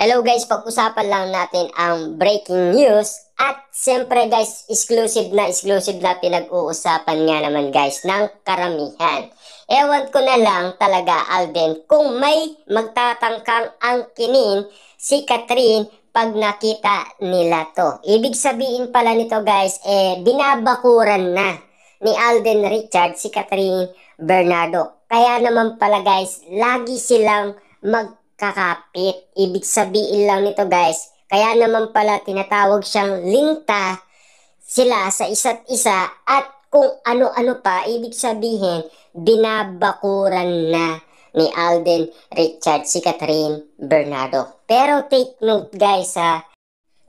Hello guys, pag-usapan lang natin ang breaking news at siyempre guys, exclusive na pinag-uusapan nga naman guys ng karamihan. Ewan ko na lang talaga Alden kung may magtatangkang angkinin si Catherine pag nakita nila to. Ibig sabihin pala nito guys, binabakuran na ni Alden Richard si Catherine Bernardo. Kaya naman pala guys, lagi silang magkakapit. Ibig sabihin lang nito guys, kaya naman pala tinatawag siyang linta sila sa isa't isa at kung ano-ano pa, ibig sabihin, binabakuran na ni Alden Richard si Catherine Bernardo. Pero take note guys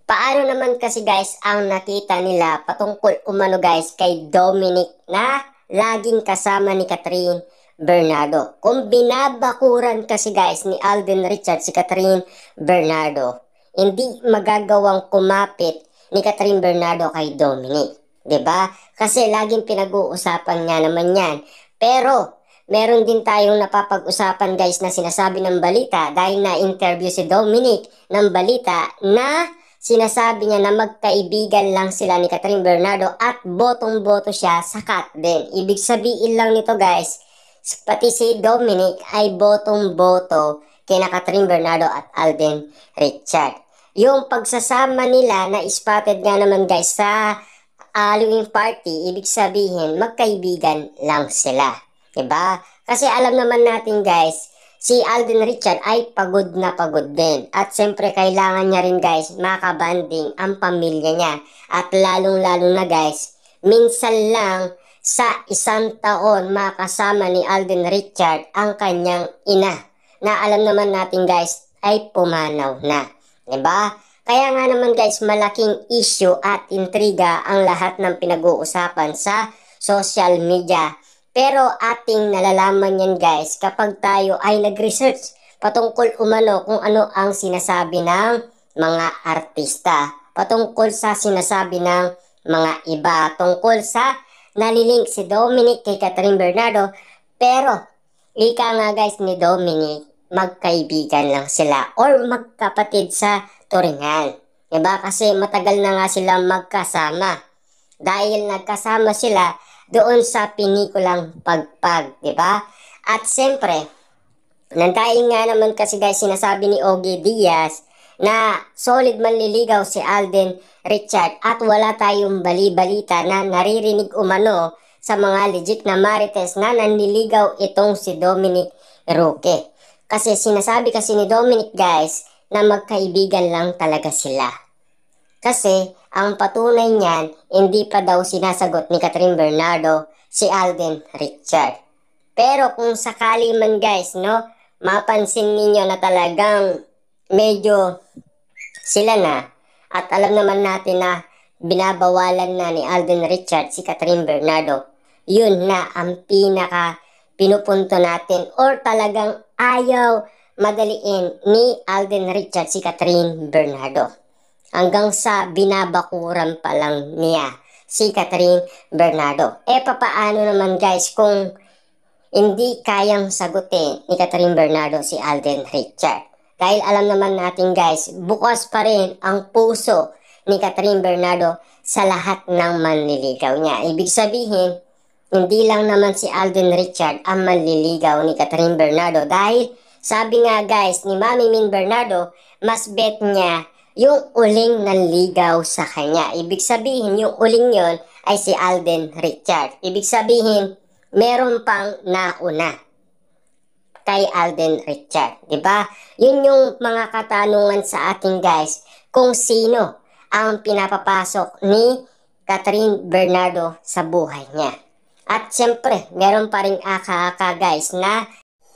paano naman kasi guys ang nakita nila patungkol umano guys kay Dominic na laging kasama ni Catherine Bernardo. Kung binabakuran kasi guys ni Alden Richard si Catherine Bernardo, hindi magagawang kumapit ni Catherine Bernardo kay Dominic. 'Di ba? Kasi laging pinag-uusapan nga naman yan. Pero meron din tayong napapag-usapan guys na sinasabi ng balita dahil na-interview si Dominic ng balita na sinasabi niya na magkaibigan lang sila ni Catherine Bernardo at botong-boto siya sa Kat din. Ibig sabihin lang nito guys, pati si Dominic ay botong-boto kina Catherine Bernardo at Alden Richard. Yung pagsasama nila na spotted nga naman guys sa Halloween party, ibig sabihin magkaibigan lang sila. Diba? Kasi alam naman natin guys, si Alden Richard ay pagod na pagod din. At siyempre kailangan niya rin guys makabanding ang pamilya niya. At lalong-lalong na guys, minsan lang sa isang taon makasama ni Alden Richard ang kanyang ina. Na alam naman natin guys ay pumanaw na. Diba? Kaya nga naman guys malaking issue at intriga ang lahat ng pinag-uusapan sa social media. Pero ating nalalaman yan guys kapag tayo ay nag-research patungkol umano kung ano ang sinasabi ng mga artista. Patungkol sa sinasabi ng mga iba. Tungkol sa nalilink si Dominic kay Catherine Bernardo. Pero ika nga guys ni Dominic, magkaibigan lang sila or magkapatid sa turingan. Diba? Kasi matagal na nga silang magkasama. Dahil nagkasama sila doon sa pinikulang Pagpag, di ba? At siyempre, nandaing nga naman kasi guys sinasabi ni Ogie Diaz na solid manliligaw si Alden Richard at wala tayong bali-balita na naririnig umano sa mga legit na marites na nanliligaw itong si Dominic Roque. Kasi sinasabi kasi ni Dominic guys na magkaibigan lang talaga sila. Kasi ang patunay niyan, hindi pa daw sinasagot ni Catherine Bernardo si Alden Richard. Pero kung sakali man guys, no, mapansin ninyo na talagang medyo sila na at alam naman natin na binabawalan na ni Alden Richard si Catherine Bernardo. Yun na ang pinaka pinupunto natin or talagang ayaw madaliin ni Alden Richard si Catherine Bernardo. Hanggang sa binabakuran pa lang niya si Catherine Bernardo. Papaano naman guys kung hindi kayang sagutin ni Catherine Bernardo si Alden Richard? Dahil alam naman natin guys, bukas pa rin ang puso ni Catherine Bernardo sa lahat ng manliligaw niya. Ibig sabihin, hindi lang naman si Alden Richard ang manliligaw ni Catherine Bernardo. Dahil sabi nga guys ni Mami Min Bernardo, mas bet niya yung uling nanligaw sa kanya. Ibig sabihin, yung uling yon ay si Alden Richard. Ibig sabihin, meron pang nauna kay Alden Richard. Diba? Yun yung mga katanungan sa ating guys kung sino ang pinapapasok ni Catherine Bernardo sa buhay niya. At syempre, meron pa rin aka-aka guys na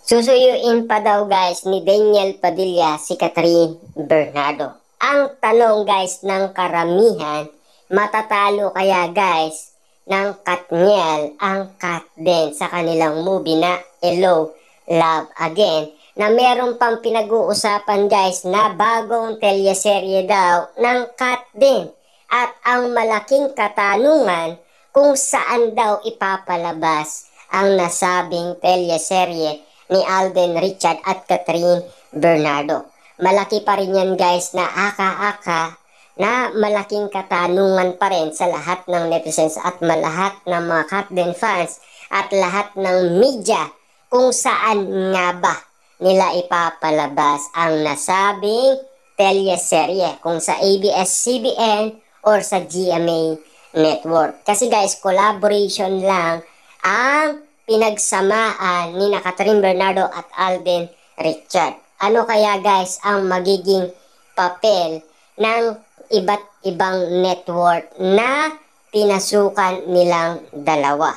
susuyuin pa daw guys ni Daniel Padilla si Catherine Bernardo. Ang tanong guys ng karamihan, matatalo kaya guys ng Katniel ang Kat din sa kanilang movie na Hello, Love Again na meron pang pinag-uusapan guys na bagong teleserye daw ng Kat din. At ang malaking katanungan kung saan daw ipapalabas ang nasabing teleserye ni Alden Richard at Catherine Bernardo. malaki pa rin yan guys na aka-aka na malaking katanungan pa rin sa lahat ng netizens at lahat ng mga Katden fans at lahat ng media kung saan nga ba nila ipapalabas ang nasabing teleserye, kung sa ABS-CBN or sa GMA Network. Kasi guys, collaboration lang ang pinagsamaan ni Catherine Bernardo at Alden Richard. Ano kaya guys ang magiging papel ng iba't ibang network na pinasukan nilang dalawa?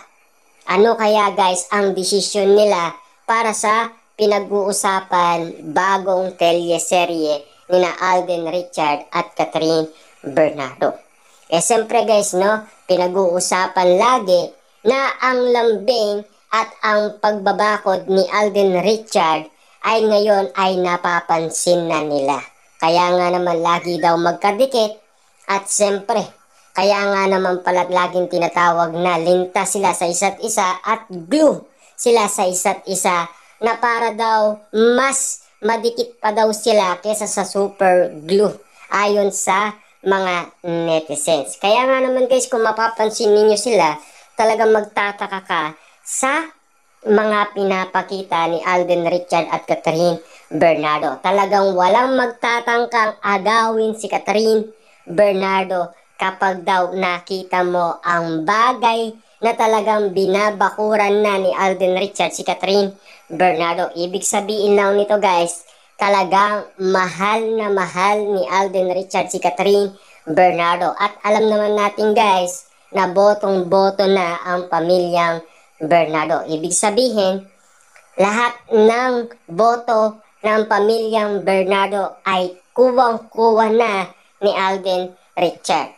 Ano kaya guys ang desisyon nila para sa pinag-uusapan bagong teleserye ni Alden Richard at Catherine Bernardo? Siyempre guys, no, pinag-uusapan lagi na ang lambing at ang pagbabakod ni Alden Richard ay ngayon ay napapansin na nila. Kaya nga naman lagi daw magkadikit at siyempre, kaya nga naman pala laging tinatawag na lintas sila sa isa't isa at glue sila sa isa't isa na para daw mas madikit pa daw sila kesa sa super glue ayon sa mga netizens. Kaya nga naman guys, kung mapapansin ninyo sila, talagang magtataka ka sa mga pinapakita ni Alden Richard at Catherine Bernardo. Talagang walang magtatangkang agawin si Catherine Bernardo kapag daw nakita mo ang bagay na talagang binabakuran na ni Alden Richard si Catherine Bernardo. Ibig sabihin lang nito guys, talagang mahal na mahal ni Alden Richard si Catherine Bernardo. At alam naman natin guys na botong-boto na ang pamilyang Bernardo. Ibig sabihin, lahat ng boto ng pamilyang Bernardo ay kuwang-kuwa na ni Alden Richard.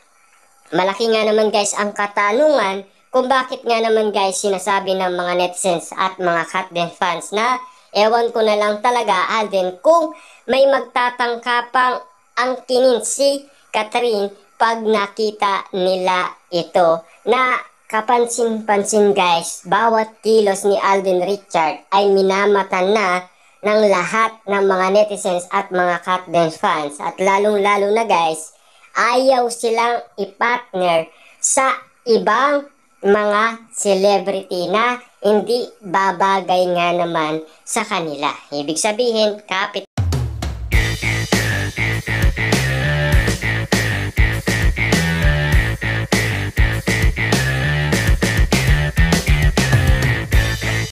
Malaki nga naman guys ang katanungan kung bakit nga naman guys sinasabi ng mga netizens at mga Katden fans na ewan ko na lang talaga Alden kung may magtatangka pang angkinin si Catherine pag nakita nila ito na kapansin-pansin guys, bawat kilos ni Alden Richard ay minamatan na ng lahat ng mga netizens at mga Katden fans. At lalong-lalo na guys, ayaw silang ipartner sa ibang mga celebrity na hindi babagay nga naman sa kanila. Ibig sabihin, kapit